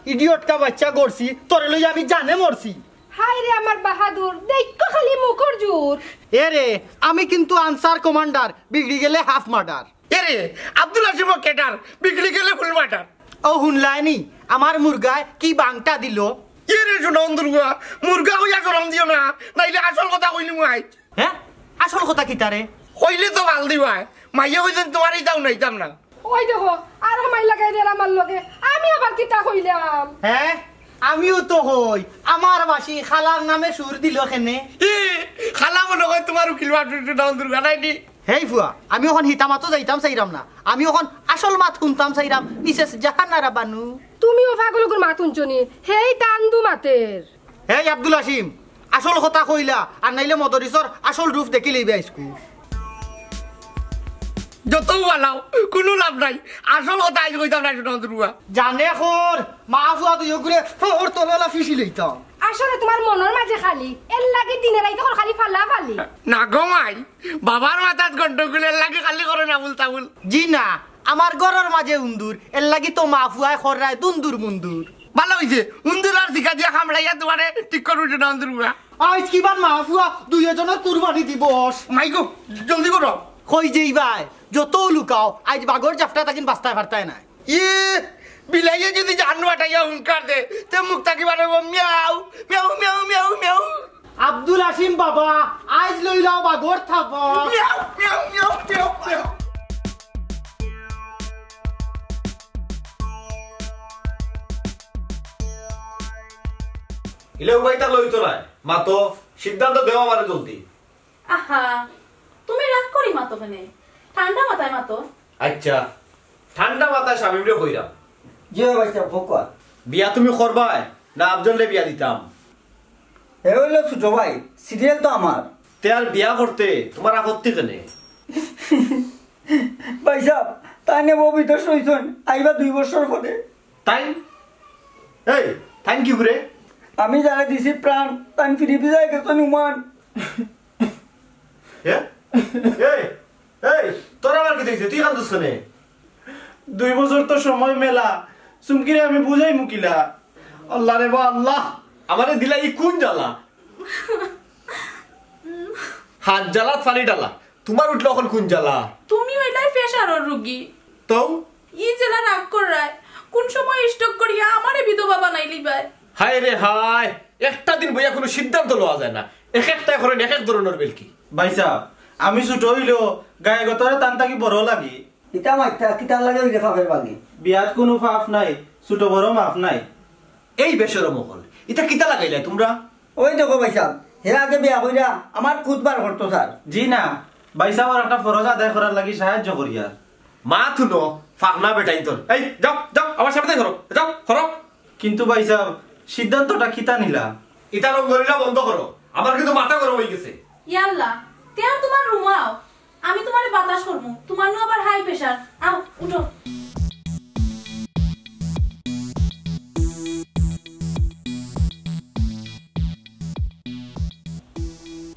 Idiot কা বাচ্চা করছি তোরে লই আমি জানে মরছি হাই রে আমার বাহাদুর দেখো খালি মুখর জোর এরে আমি কিন্তু আনসার কমান্ডার বিগড়ি গেলে হাফ মার্ডার এরে আব্দুল আসিফ কেটার বিগড়ি গেলে ফুল মার্ডার ও হুনলাইনি আমার মুরগায় কি বাংটা দিল এরে সুনন্দুরুয়া মুরগা হইয়া জরম দিও না নাইলে আসল কথা কইলি মুই হ্যাঁ আসল কথা কি তারে কইলে তো ভাল দিবাই মাইয়া কইছেন তোমারই যাও নাইতাম না ওই দেখো আর মাই লাগাই দে আমার লগে আমি আবার কিতা কইলাম হ্যাঁ আমিও তো হই আমার বাসি খালার নামে সুর দিল কেনে খালা মনে হয় তোমার উকিল সুনন্দুরুয়া নাইনি হেই ফুয়া আমি ওখান হিতামাতো যাইতাম চাইরাম না আমি ওখান আসল মাত শুনতাম চাইরাম মিসেস জাহানারা বানু তুমিও পাগলগুর মাতুন চনি হেই তান্দু মাতের হেই আব্দুল আসিম আসল কথা কইলা আর নাইলে মদরিসর আসল রূপ দেখি লইবে আইসকু যত বালাও কোনো লাভ নাই আসল কথা আইজ কইতাম না সুনন্দুরুয়া জানে খোর মা ফুয়া তুই ঘুরে ফোর তোলা ফিসি লইতাম আসলে তোমার মনের মাঝে খালি এর লাগে দিনে রাইতে খালি ফালা ফালি না গমাই বাবার মাথাত গন্ডগোলের লাগে খালি করে না বলতা বল জি না আমার ঘরের মাঝে উন্দুর এর লাগি তো মা ফুয়ায় খররায় দুন্দুর মুন্দুর ভালো হইছে উন্দুর আর দিকা দিয়া খামড়াইয়া তোমারে ঠিক করু সুনন্দুরুয়া আজ কিবার মা ফুয়া দুই এজনের কুরবানি দিবস মাইগো জলদি করো কই যেই ভাই যত লুকাও আজ বাগর জাফটা তাকিন বাস্তায় ফারতায় না বিলাইয়ে যদি জান বাটাইয়া হুঙ্কার দে তে মুখ তাকি বানাবো মিয়াও মিয়াও মিয়াও মিয়াও মিয়াও আব্দুল আসিম বাবা আজ লইলাও বাগর থাপা মিয়াও মিয়াও মিয়াও মিয়াও মিয়াও ইলে উবাইতা লইতো না মা তো সিদ্ধান্ত দেওয়া মানে জলদি আহা তুমি রাগ করি মাতো কেনে ঠান্ডা মাথায় মাতো আচ্ছা ঠান্ডা মাথায় স্বামীরে কইরা জি ভাইসা ফোকা বিয়া তুমি করবাই না আফজলরে বিয়া দিতাম হে হইল ছোট ভাই সিরিয়াল তো আমার তে আর বিয়া করতে তোমার আপত্তি কেনে ভাইসা তাই নে ববিত সইছন আইবা 2 বছর পরে তাই এই থ্যাংক ইউ রে আমি যারা দিছি প্রাণ তাই ফিরে বিদায় গেছন উমান এই এই তোর আবার কি দেখছিস তুই কান্দুস কেনে 2 বছর তো সময় মেলা সুমকিরে আমি বুঝাই মুকিলা আল্লাহ রে বা আল্লাহ আমারে দিলা ই কোন জ্বালা হাত জ্বালা ফানি ডালা তোমার উঠলো এখন কোন জ্বালা তুমি ওইলাই ফেসারর রুগী তো ই জেলা রাগ করায় কোন সময় স্টক করিয়া আমারে বিধবা বানাইলি ভাই হায় রে হায় একটা দিন বইয়া কোনো সিদ্ধান্ত লওয়া যায় না এক একটা করেন এক এক ধরনের বেলকি ভাইসা আমি ছোট হইলো গায়ে গতরে টান থাকি বড় লাগি ইটা মাইতা কিটা লাগে ওই ফাফের বাগি বিয়াত কোনো ফাফ নাই ছোট বড় মাফ নাই এই বেশর মহল এটা কিতা লাগাইলে তোমরা ওই দেখো ভাইসা হে আগে বিয়া কইরা আমার খুদবার করতো স্যার জি না ভাইসা আমার একটা ফরজ আদায় করার লাগি সাহায্য করিয়া মা তুনো ফাকনা বেটাই তোর এই যাও যাও আমার সাথে করো যাও করো কিন্তু ভাইসা সিদ্ধান্তটা কিতা নিলা এটা রঙ্গলিলা বন্ধ করো আমার কিন্তু মাথা গরম হয়ে গেছে ইয়াল্লা তেও তোমার রুমাও আমি তোমারে বাতাস করমু তোমার নো আবার হাই প্রেসার আও উঠো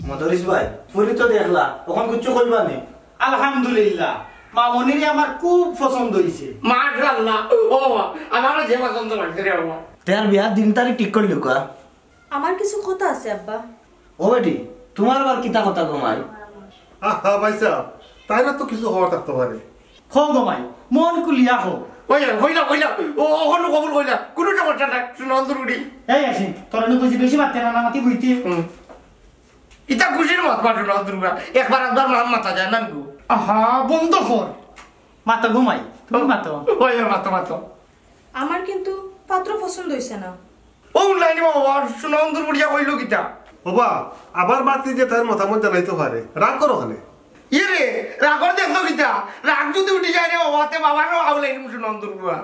মদরিস ভাই পুরি তো দেখলা তখন কিছু কইবা নি আলহামদুলিল্লাহ মামনির আমার খুব পছন্দ হইছে মাশাআল্লাহ ও আমার যে পছন্দ লাগছে রে বাবা তার বিয়ার দিন তারিখ ঠিক করলি কা আমার কিছু কথা আছে আব্বা ও বেটি তোমার আবার কিতা কথা ঘুমাই আহা ভাইসা তাই না তো কিছু হওয়া থাকতে পারে খো গমাই মন কুলিয়া হো কইলা কইলা কইলা ও ওখানে কবুল কইলা কোনো সমস্যা নাই সুনন্দুরুডি এই আসি তোর কইছি বেশি মারতে না মাতি বইতে ইটা খুশির মত পাঠো সুনন্দুরুয়া একবার একবার নাম মাথা যায় না গো আহা বন্ধ কর মাতা ঘুমাই তুমি মাতো ওই মাথা মাথা আমার কিন্তু পাত্র পছন্দ হইছে না ও লাইনি বাবা সুনন্দুরুডিয়া কইলো কিটা বাবা আবার বাতি যে তার মতামত জানাইতে পারে রাগ করো ওখানে ইরে রাগর দেখলো কিটা রাগ যদি উঠে যায় রে বাবা তে বাবারও আউলাইনি সুনন্দুরুয়া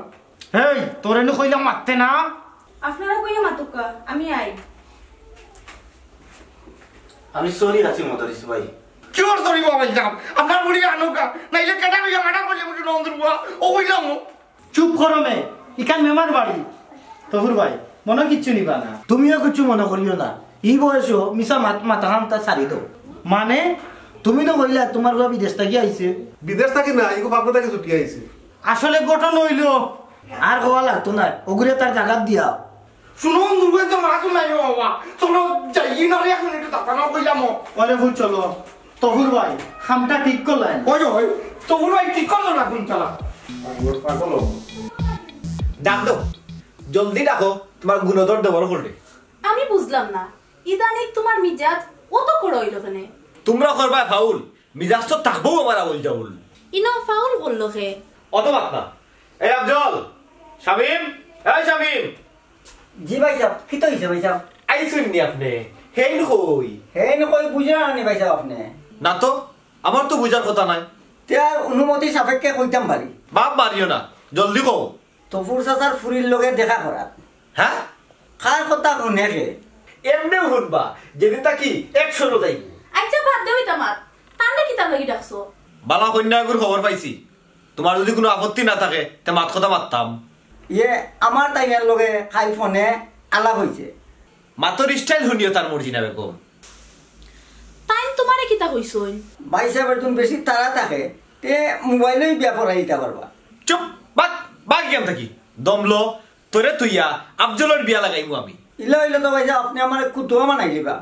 হেই তোরে কইলাম মারতে না আপনারা কইয়া মাতুকা আমি আই আমি সরি আছি মদরিস ভাই কি ওর ধরি বাবা যাব আপনার বুড়ি আনুকা নাইলে কেডা কইয়া মাটা করলে সুনন্দুরুয়া ও কইলাম চুপ করো মে ইকান মেমার বাড়ি তহুর ভাই মনে কিচ্ছু নিবা না তুমিও কিছু মনে করিও না এই বয়সও মিশা মাথা হামতা সারি দাও মানে তুমি তো কইলা তোমার বাবা বিদেশ থেকে আইছে বিদেশ থাকি না এগো বাপনা থেকে ছুটি আইছে আসলে গঠন হইল আর হওয়া লাগতো না ওগুলো তার জায়গা দিয়া শুনো নুরবে তো মারা তো নাই বাবা চলো যাই না রে এখন একটু দাঁড়ানো কইলাম ওরে ভুল চলো তহুর ভাই খামটা ঠিক করলেন ওই ওই তো ভাই ঠিক করলো না কোন চালা ডাক দাও জলদি ডাকো তোমার গুণধর দেবর করলে আমি বুঝলাম না ইদানিক তোমার মিজাজ অত করে হইল কেন? তোমরা করবা ফাউল মিজাজ তো থাকবো আমার আউল জাউল ইনো ফাউল করলো কে? অত বাত না। এই আফজল শামিম, এই শামিম জি ভাই সাহেব কি তো হইছে ভাই সাহেব আইসুন নি আপনি হেই নকই হে নকই বুঝা না ভাই সাহেব আপনি না তো আমার তো বুঝার কথা নাই তার অনুমতি সাপেক্ষে কইতাম পারি বাপ মারিও না জলদি কও তফুর চাচার ফুরির লগে দেখা করা হ্যাঁ কার কথা শুনে কে এমনি শুনবা যেদিন তাকি 100 যাই আচ্ছা বাদ দেও ইতা মাত তান্ডে কিতাব লাগি ডাকছো? বালা কন্যাগুর খবর পাইছি তোমার যদি কোনো আপত্তি না থাকে তে মাত কথা মারতাম ইয়ে আমার তাইনার লগে খাই ফোনে আলাপ হইছে মাতর স্টাইল শুনিও তার মর্জি না বেগম তাইন তোমারে কিতা কইছইন? ভাই সাহেবের তুমি বেশি তারা থাকে তে মোবাইলেই বিয়া পড়াই দিতে পারবা চুপ বাক বাক গেম থাকি দমলো তোরে তুইয়া আফজলের বিয়া লাগাইমু আমি ইলা হইলে তো ভাই সাহেব আপনি আমার কুতুয়া বানাই দিবা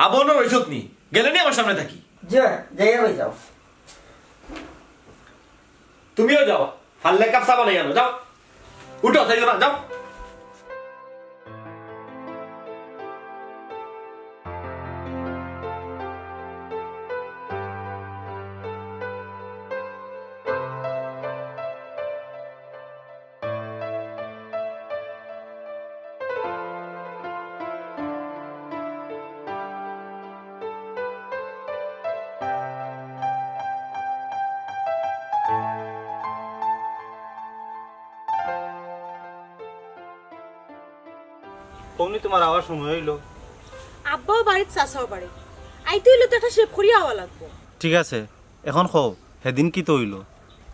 আবনো রইছত নি গেলে নি আমার সামনে থাকি যে যাইয়া ভাই সাহেব তুমিও যাও হাল্লে কাপসা বানাই আনো যাও উঠো তাই না যাও কোনি তোমার আওয়াজ সময় হইলো আব্বাও বাড়িত চাচাও বাড়ি আইতে হইলে তো একটা শেপ করিয়া হওয়া লাগবো। ঠিক আছে এখন কও সেদিন কি তো হইলো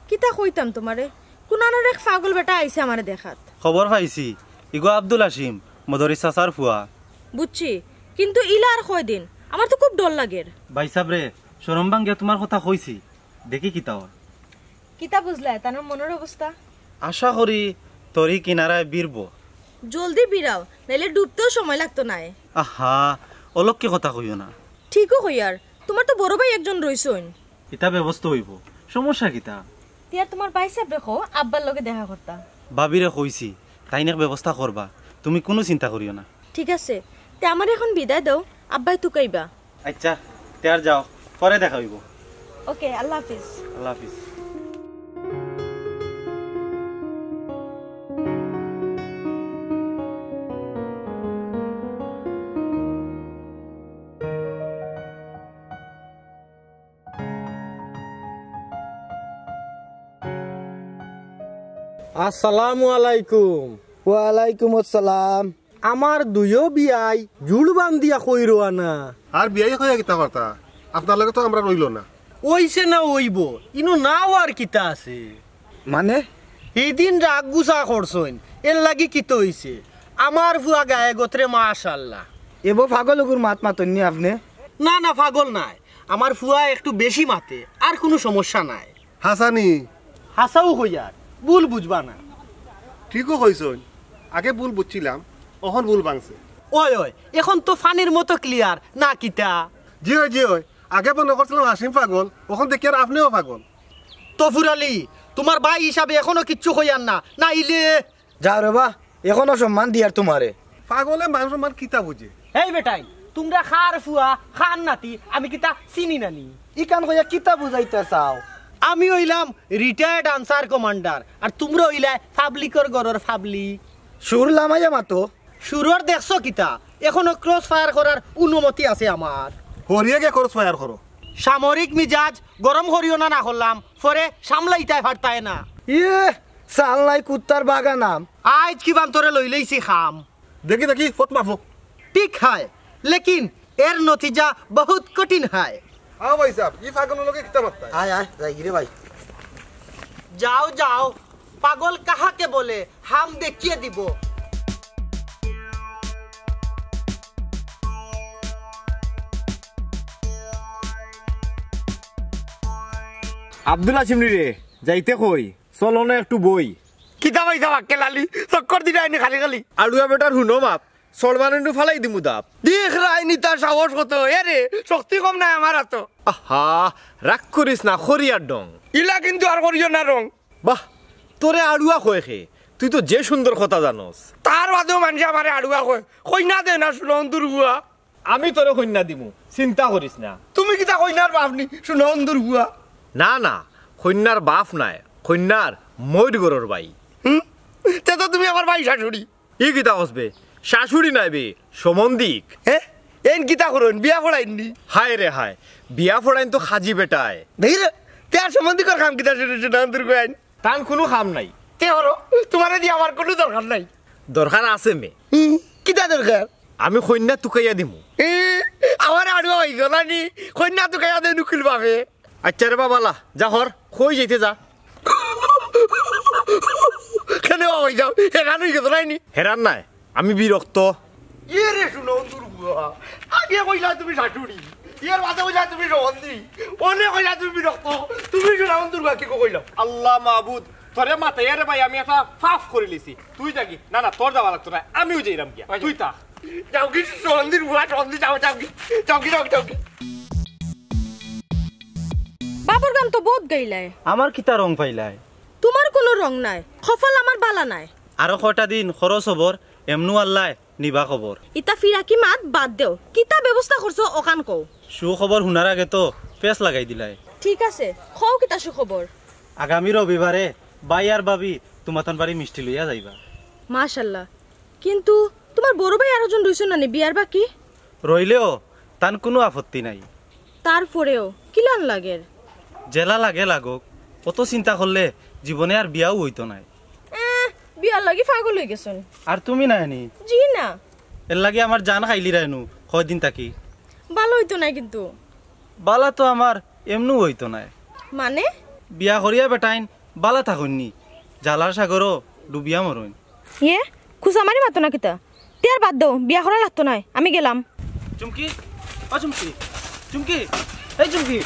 কিতা কইতাম তোমারে কুনানোর এক পাগল বেটা আইছে আমারে দেখাত খবর পাইছি ইগো আব্দুল হাসিম মদরিস চাচার ফুয়া বুঝছি কিন্তু ইলা আর কয় দিন আমার তো খুব ডর লাগের। ভাই সাহেব রে শরম ভাঙ্গিয়া তোমার কথা কইছি দেখি কিতা হয় কিতা বুঝলা তানোর মনের অবস্থা? আশা করি তরি কিনারায় বীরব জলদি বিরাও নাইলে ডুবতেও সময় লাগতো না। আহা অলক্ষে কথা কইও না ঠিকও কইয়ার তোমার তো বড় ভাই একজন রইছইন এটা ব্যবস্থা হইব সমস্যা কিতা তিয়া তোমার ভাই সাহেব দেখো আব্বার লগে দেখা করতা ভাবিরে কইছি তাইনে ব্যবস্থা করবা তুমি কোনো চিন্তা করিও না ঠিক আছে তে আমার এখন বিদায় দাও আব্বাই তুকাইবা। আচ্ছা তেয়ার যাও পরে দেখা হইব ওকে আল্লাহ হাফিজ। আল্লাহ হাফিজ আসসালামু আলাইকুম। ওয়ালাইকুম আসসালাম। আমার দুইও বিয়াই জুড় বান্ধিয়া কইরোয়া না আর বিয়াই হয়ে কিতা কথা আপনার লগে তো আমরা রইল না ওইছে না ওইব ইনো নাও আর কিতা আছে মানে এইদিন রাগ গুছা করছইন এর লাগি কিতো হইছে আমার ফুয়া গায়ে গোত্রে মাশাআল্লাহ। এব পাগলগুর মাত মাতনি আপনি না না পাগল নাই আমার ফুয়া একটু বেশি মাতে আর কোনো সমস্যা নাই। হাসানি হাসাও হইয়ার ভুল বুঝবা না। ঠিকও কইছইন আগে ভুল বুঝছিলাম এখন ভুল ভাঙছে ওই ওই এখন তো ফানির মতো ক্লিয়ার না কিতা জি হয় আগে মনে করছিলাম হাসিম পাগল ওখান দেখি আর আপনিও পাগল তফুর আলী তোমার ভাই হিসাবে এখনো কিচ্ছু হইয়ার না না ইলে যাও রে বা এখনো সম্মান দিয়ার তোমারে পাগলে মানুষ মান কিতা বুঝে এই বেটাই তোমরা খার ফুয়া খান নাতি আমি কিতা চিনি নানি ইকান কইয়া কিতা বুঝাইতে চাও আমি হইলাম রিটায়ার্ড আনসার কমান্ডার আর তোমরা হইলা পাবলিকর গরর পাবলিক সুর লামাইয়া মাতো সুরর দেখছো কিতা এখনো ক্রস ফায়ার করার অনুমতি আছে আমার হরিয়াকে খরচ ফায়ার করো সামরিক মিজাজ গরম করিও না না করলাম পরে সামলাইতাই পারতায় না ইয়ে সাললাই কুত্তার বাগানাম আজ কি বান্তরে লইলেইছি খাম দেখি ফত মাফো ঠিক হয় লেকিন এর নতিজা বহুত কঠিন হয়। আও ভাই সাহেব ই পাগল লগে কিতা মারতা আয় আয় যাই রে ভাই যাও যাও পাগল কাহাকে বলে হাম দেখিয়ে দিব। আব্দুল হাসিম রে যাইতে কই চলো না একটু বই কিতা পাইছা আক্কেলালি চক্কর দিলে আইনি খালি খালি আড়ুয়া বেটার হুনো মাপ সলমানু ফালাই দিমু দাপ দেখ রাইনি তার সাহস কত এ রে শক্তি কম নাই আমার হাত আহা রাগ করিস না খরিয়ার ডং ইলা কিন্তু আর করিও না রং বাহ তোরে আড়ুয়া কয়ে খে তুই তো যে সুন্দর কথা জানোস তার বাদেও মানুষ আমার আড়ুয়া কয় কইনা দে না শুনো অন্দুর বুয়া আমি তোরে কন্যা দিমু চিন্তা করিস না তুমি কিতা কইনার বাপনি শুনো অন্দুর বুয়া না না কন্যার বাপ নাই কন্যার ময়ূর গরর বাই তে তো তুমি আমার ভাই শাশুড়ি ই কিতা কসবে শাশুড়ি নাই বে সমন্দিক হ্যাঁ এন কিতা করুন বিয়া পড়াইনি হায় রে হায় বিয়া ফোড়াইন তো খাজি বেটায় দেখি রে তে আর সম্বন্ধী কর খাম কিতা শুনো অন্দুর কইন তান কোনো খাম নাই তে হলো তোমারে দিয়ে আমার কোনো দরকার নাই দরকার আছে মে কিতা দরকার আমি কন্যা তুকাইয়া দিমু আমার আড়ুয়া হইল না নি কন্যা তো কায়া দে নুকিল পাবে আচ্ছা রে বাবালা যা হর কই যাইতে যা কেন হয়ে যাও এখানে গেছো নাইনি হেরান নাই আমি বিরক্ত ইয়ে রে শুনো দুর্গুয়া আগে কইলা তুমি শাশুড়ি ইয়ার বাদে কইলা তুমি সম্বন্ধী অনেক কইলা তুমি বিরক্ত তুমি শুনো দুর্গা কি কইলা আল্লাহ মাহবুদ তোরে মাথায় রে ভাই আমি একটা ফাফ করে লিছি তুই যাকি না না তোর যাওয়া লাগতো না আমিও যাইরাম গিয়া তুই তা যাও কি সম্বন্ধীর বুয়া সম্বন্ধী যাও যাও কি যাও কি যাও যাও কি বাবুর গান তো বহুত গাইলায় আমার কিতা রং পাইলাই তোমার কোনো রং নাই সফল আমার বালা নাই আরো কয়টা দিন খরচ হবর এমনু আল্লাহ নিবা খবর ইতা ফিরাকি মাত বাদ দেও কিতা ব্যবস্থা করছো ওখান কও সুখবর শুনার আগে তো পেস লাগাই দিলাই ঠিক আছে খও কিতা সুখবর আগামী রবিবারে বাই আর বাবি তোমাতন বাড়ি মিষ্টি লইয়া যাইবা মাশাআল্লাহ কিন্তু তোমার বড় ভাই আরোজন রইছ না নি বিয়ার বাকি রইলেও তান কোনো আপত্তি নাই তারপরেও কিলান লাগের জেলা লাগে লাগক অত চিন্তা করলে জীবনে আর বিয়াও হইতো নাই বিয়ার লাগি পাগল হয়ে গেছন আর তুমি নাই নি জি না এর লাগে আমার জান খাইলি রাইনু কয়দিন থাকি ভালো হইতো না কিন্তু বালা তো আমার এমনু হইতো নাই মানে বিয়া করিয়া বেটাইন বালা থাকুননি জালার সাগরও ডুবিয়া মরইন ইয়ে খুশা মারি মাতো না কিতা তেয়ার বাদ দাও বিয়া করা লাগতো নাই আমি গেলাম চুমকি ও চুমকি চুমকি এই চুমকি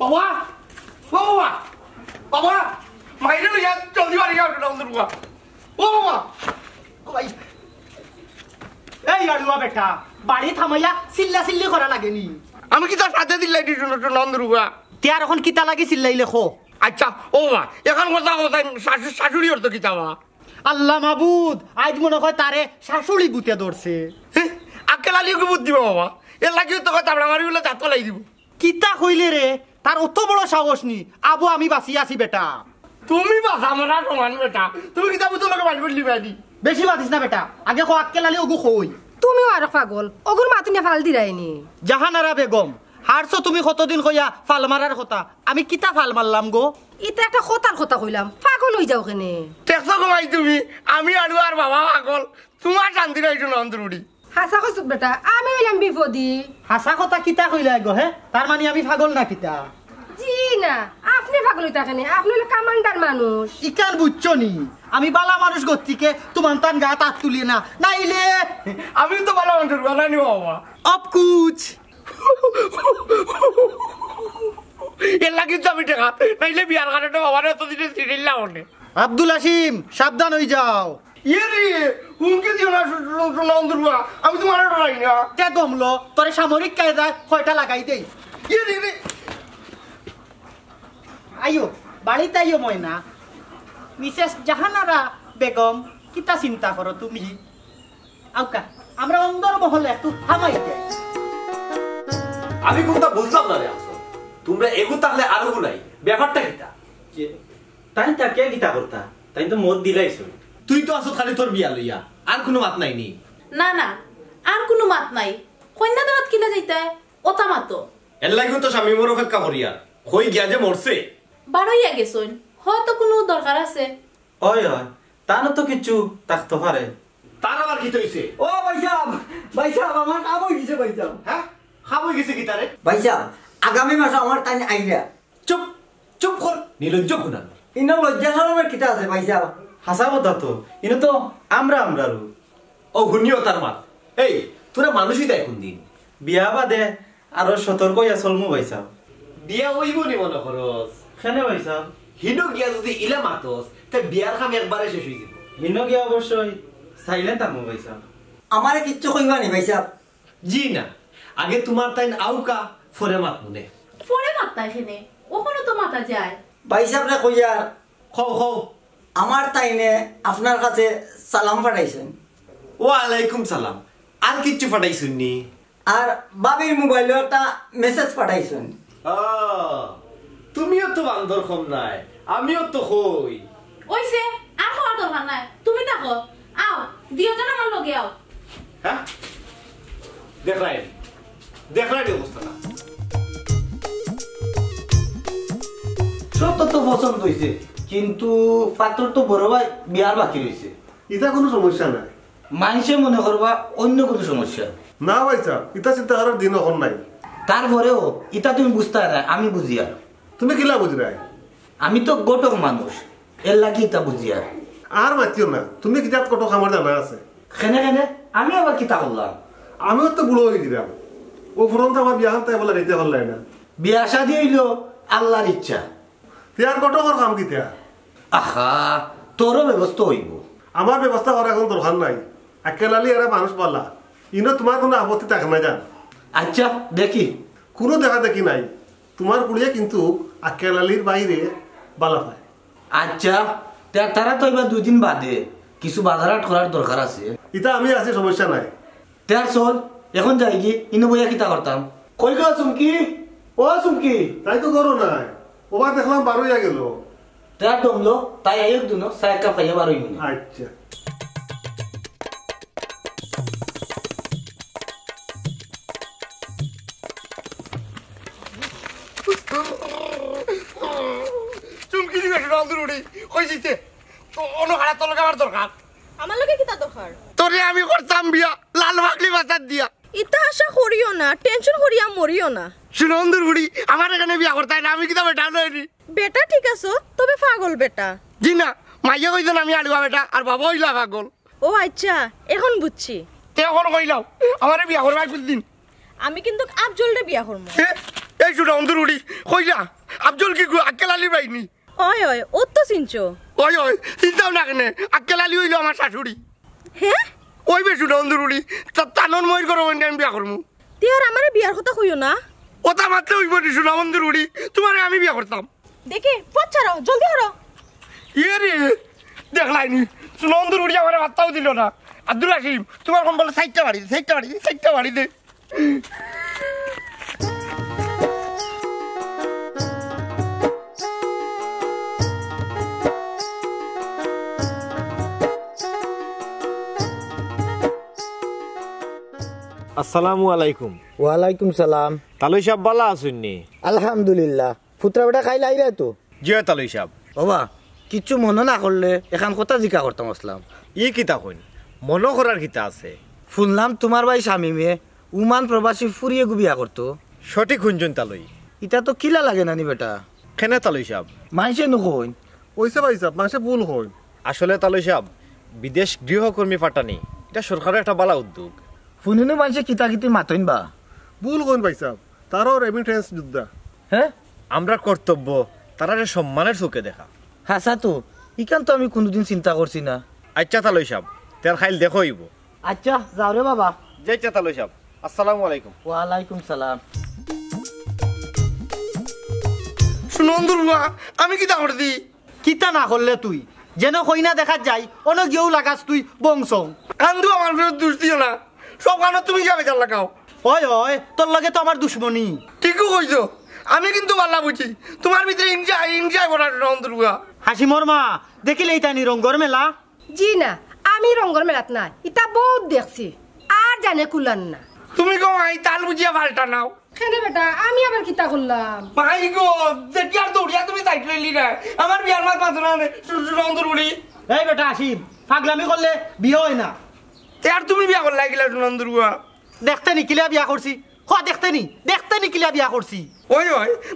বাবা বাবা বাবা মাইরে লইয়া জলদি বাড়ি যাও শুনো অন্দুর বুয়া ও বাবা এই আড়ুয়া বেটা বাড়ি থামাইয়া চিল্লা চিল্লি করা লাগেনি আমি কি তার সাথে দিলাই দি শুনো শুনো অন্দুর বুয়া তিয়ার এখন কিতা লাগি চিল্লাইলে খো আচ্ছা ও বাবা এখন কথা কথা শাশুড়ি অর্থ কি চাওয়া আল্লাহ মাহবুদ আজ মনে হয় তারে শাশুড়ি বুতে ধরছে আক্কেল আলিকে বুদ্ধি বাবা এর লাগিও তো কথা আমরা মারি বলে দাঁত লাই দিব কিতা কইলে রে তার অত বড় সাহস নি আবু আমি বাঁচি আছি বেটা তুমি বাসা মারা সমান বেটা তুমি কিতা বুঝতে লোকে বাড়ি বললি বাড়ি বেশি বাঁচিস না বেটা আগে খো আক্কেলালি ওগু খই তুমিও আর পাগল ওগুর মাতুনে ফাল দিরাইনি জাহানারা বেগম হারছো তুমি কতদিন কইয়া ফাল মারার কথা আমি কিতা ফাল মারলাম গো এটা একটা কথার কথা কইলাম পাগল হই যাও কেনে দেখছো কমাই তুমি আমি আলু আর বাবা পাগল তোমার শান্তি নাই শুনো অন্তরুড়ি হাসা কইছ বেটা আমি হইলাম বিপদি হাসা কথা কিতা কইলা গো হে তার মানে আমি পাগল না কিতা জি না আপনি পাগল হইতা কেনে আপনি হলো কামান্ডার মানুষ ইকান বুঝছো নি আমি বালা মানুষ গতিকে তোমার তান গা তাত তুলি না নাইলে আমি তো ভালো অন্তর বানানি বাবা অব কুছ এর লাগি তো আমি টাকা নাইলে বিয়ার কারণে বাবার এতদিনে সিরিল্লা হনে আব্দুল হাসিম সাবধান হই যাও ইয়ে রে হুমকি দিও না শুনো অন্তরুয়া আমি তোমার ডরাই না কে দমলো তোরে সামরিক কায়দায় কয়টা লাগাই দেই ইয়ে রে আইও বাড়িতে আইও ময়না মিসেস জাহানারা বেগম কিতা চিন্তা করো তুমি আউকা আমরা অন্দর মহলে একটু থামাই যাই আমি কোনটা বুঝলাম না রে আসল তোমরা এগু তাহলে আরো নাই ব্যাপারটা কিটা তাই তাকে গীতা করতা তাই তো মত দিলাইছো তুই তো আসো খালি তোর বিয়া লইয়া আর কোনো মাত নাই নি না না আর কোনো মাত নাই কন্যা দাওয়াত কিলা যাইতায় ওতা মাতো এর লাগিও তো স্বামী মোর অপেক্ষা করিয়া কই গিয়া যে মরছে বারোইয়া গেছুন হয়তো কোনো দরকার আছে ওই হয় তানো তো কিছু থাকতে পারে তার আবার কি হইছে ও ভাই সাহেব আমার কাম হয়ে গেছে ভাই সাহেব হ্যাঁ খাবই গেছে কি তারে ভাই সাহেব আগামী মাসে আমার টাইম আইরা চুপ চুপ কর নিলজ্জ গুনা ইনো লজ্জা শরমের কিতা আছে ভাই সাহেব হাসা কথা তো ইনো তো আমরারু ও ঘুনিও তার মাত এই তোরা মানুষই দেয় কোন দিন বিয়া বাদে আরো সতর্ক ইয়া চলমু ভাই সাহেব বিয়া হইব নি মনে করস কেনে ভাই সাহেব হিনো গিয়া যদি ইলা মাতস তে বিয়ার কাম একবারে শেষ হয়ে যাব হিনো গিয়া অবশ্যই সাইলেন্ট থাকবো ভাই সাহেব আমারে কিচ্ছু কইবা নি ভাই সাহেব জি না আগে তোমার তাইন আউকা ফরে মাত মনে ফোনে মাত্তা এখানে ওখানে তো মাতা যায় ভাই সাহেব রে কইয়া খাও খাও আমার তাইনে আপনার কাছে সালাম পাঠাইছেন ওয়ালাইকুম সালাম আর কিচ্ছু পাঠাইছুননি আর বাবির মোবাইলে একটা মেসেজ পাঠাইছেন তুমিও তো বান্দর কম নাই আমিও তো কই ওইছে আর খাওয়ার দরকার নাই তুমি দেখো আও দুইজন আমার লগে আও হ্যাঁ দেখলাই অবস্থাটা সব তো পছন্দ হয়েছে কিন্তু পাত্র তো বড় ভাই বিয়ার বাকি রয়েছে ইটা কোনো সমস্যা নাই মানুষে মনে করবা অন্য কোনো সমস্যা না ভাই সাহেব ইটা চিন্তা করার দিন এখন নাই তারপরেও এটা তুমি বুঝতে পারা আমি বুঝি আর তুমি কিলা বুঝি নাই আমি তো গোটক মানুষ এর লাগি এটা বুঝি আর মাতিও না তুমি কিতাব কত খামার জানা আছে খেনে খেনে আমি আবার কিতা করলাম আমিও তো বুড়ো হয়ে গেলাম ও ফুরন্ত আমার বিয়া তাই বলে গাইতে পারলাই না বিয়া শাদি হইল আল্লাহর ইচ্ছা তিয়ার কত কর কাম কি তিয়া আহা তোরও ব্যবস্থা হইব আমার ব্যবস্থা করা এখন দরকার নাই একেলালি এরা মানুষ পালা ইনো তোমার কোনো আপত্তি থাকে না জান আচ্ছা দেখি কোনো দেখা দেখি নাই তোমার কুড়িয়ে কিন্তু একেলালির বাইরে বালা পায় আচ্ছা তারা তো এবার 2 দিন বাদে কিছু বাজারাট করার দরকার আছে ইটা আমি আছি সমস্যা নাই তার চল এখন যাই কি ইনো বইয়া কিতা করতাম কই গো চুমকি ও চুমকি তাই তো করো নাই ওবার দেখলাম 12 হয়ে গেল তার দমলো তাই আইক দুনো সাইড কাপ খাইয়া বারোই মিনিট আচ্ছা চুমকি দিবে সুনন্দর উড়ি কইছিতে অন্য খারাপ তোর আমার দরকার আমার লগে কিতা দরকার তোরে আমি করতাম বিয়া লাল বাকলি বাতার দিয়া ইতা আশা করিও না টেনশন করিয়া মরিও না সুনন্দর উড়ি আমার এখানে বিয়া করতে না আমি কিতা বেটা নইনি বেটা ঠিক আছো তবে পাগল বেটা জি না মাইয়া কইছেন আমি আলুয়া বেটা আর বাবা হইলা পাগল ও আচ্ছা এখন বুঝছি তে এখন কইলাও আমারে বিয়া করবার কোনদিন আমি কিন্তু আফজলরে বিয়া করব এই সুনন্দর উড়ি কইলা আফজল কি আকেলালি বাইনি ওই ওই ও তো চিনছো ওই ওই চিন্তাও না কেন আকেলালি হইলো আমার শাশুড়ি হ্যাঁ ওই বে সুনন্দর উড়ি তানন ময়ূর করবো আমি বিয়া করবো তুই আর আমার বিয়ার কথা কইও না ওটা মাত্র হইব সুনন্দর উড়ি তোমারে আমি বিয়া করতাম দেখি পথ ছাড়ো জলদি হারো ইয়ে রে দেখলাইনি সুনন্দর উড়ি আমার বার্তাও দিল না আব্দুল হাসিম তোমার কম বলে সাইডটা বাড়ি দে আসসালামু আলাইকুম ওয়ালাইকুম সালাম তালুই সাহেব বালা আসুননি আলহামদুলিল্লাহ ফুতরা বেটা খাই লাইরা তো জিও তালুই সাহেব বাবা কিচ্ছু মনে না করলে এখান কথা জিজ্ঞা করতাম আসলাম ই কিতা কইন মনো করার কিতা আছে শুনলাম তোমার ভাই স্বামী উমান প্রবাসী ফুরিয়ে গুবিয়া করতো সঠিক শুনছুন তালুই ইটা তো কিলা লাগে নানি বেটা কেনে তালুই সাহেব মানুষে নকইন ওইসে ভাই সাহেব মানুষে ভুল হয় আসলে তালুই সাহেব বিদেশ গৃহকর্মী পাঠানি এটা সরকারের একটা বালা উদ্যোগ শুনিনি মানুষে কিতা কিতি মাতইন বা ভুল হইন ভাই সাহেব তারও রেমিটেন্স যোদ্ধা হ্যাঁ আমরা কর্তব্য তারা সম্মানের চোখে দেখা হাসা তো ইখান তো আমি কোনোদিন চিন্তা করছি না আচ্ছা তালুই সাহেব তার খাইল দেখো হইব আচ্ছা যাও রে বাবা যাইছা তালুই সাহেব আসসালামু আলাইকুম ওয়ালাইকুম সালাম সুনন্দর বুয়া আমি কিতা করতি কিতা না করলে তুই যেন কইনা দেখা যাই অন গিয়েও লাগাস তুই বংশ কান্দু আমার বিরুদ্ধে দোষ দিও না সব গান তুমি যাবে চাল লাগাও হয় হয় তোর লগে তো আমার দুশ্মনী ঠিকও কইছো আমি কিন্তু বাল্লা বুঝি তোমার ভিতরে ইনজাই করা সুনন্দর বুয়া হাসিমর মা দেখিলে এটা নি রঙ্গর মেলা জি না আমি রঙ্গর মেলাত নাই ইটা বহুত দেখছি আর জানে কুলান না তুমি কো আই তাল বুঝিয়া পাল্টা নাও খেনে বেটা আমি আবার কিতা করলাম ভাই গো দেখিয়ার দৌড়িয়া তুমি সাইকেল লিলি না আমার বিয়ার মাত মাত্র না সুনন্দর বুড়ি এই বেটা আসিম পাগলামি করলে বিয়ে হয় না আর তুমি বিয়া করলা গিলা সুনন্দর বুয়া দেখতে নি কিলা বিয়া করছি দেখতে নি কিলা বিয়া করছি ওই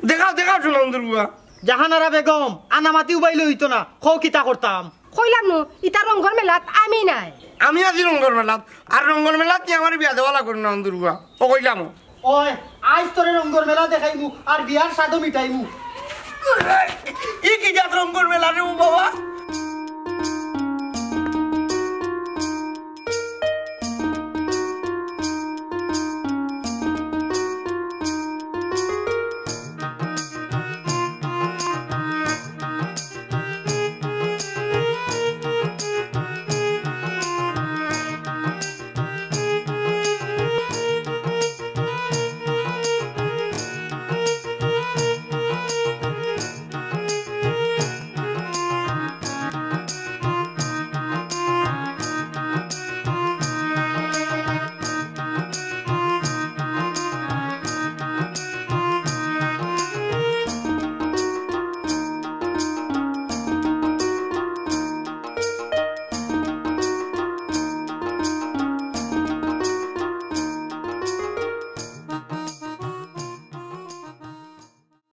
দেখাও সুনন্দর বুয়া জাহানারা বেগম আনামাতি উবাইলে হইতো না কিতা করতাম কইলাম নু ইটা রঙ্গর মেলাত আমি নাই আমি আছি রঙ্গর মেলাত আর রঙ্গর মেলাত নিয়ে আমার বিয়া দেওয়া লাগবে সুনন্দর বুয়া ও কইলাম ওই আজ তোরে রঙ্গর মেলা দেখাইমু আর বিয়ার স্বাদ মিটাইমু ই কি জাত রঙ্গর মেলা রে বাবা